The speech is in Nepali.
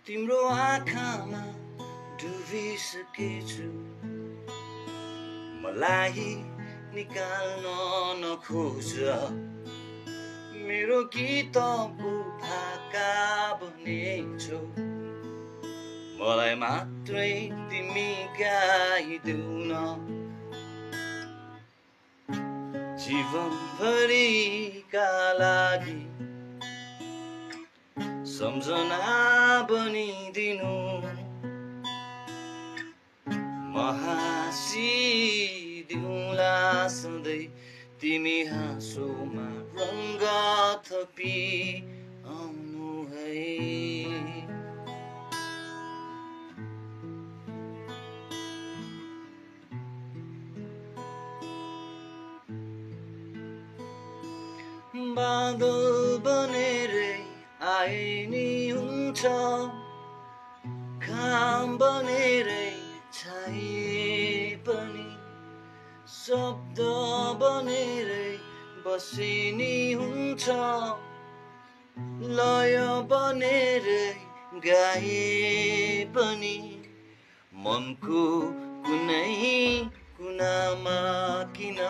तिम्रो आँखामा डुबिसकेछु मलाई निकाल्न नखोज मेरो गीतको भाका बनेछौ मलाई मात्रै तिमी गाइदेऊ न जीवनभरिका लागि सम्झना बनिदिनु म हाँसिदिउँला सधैँ तिमी हाँसोमा रङ्ग थपी आउनु है बादल बनेरै आए नि हुन्छ घाम बनेरै छाए पनि शब्द बनेरै बसे नि हुन्छ लय बनेरै गाए पनि मनको कुनै कुनामा किन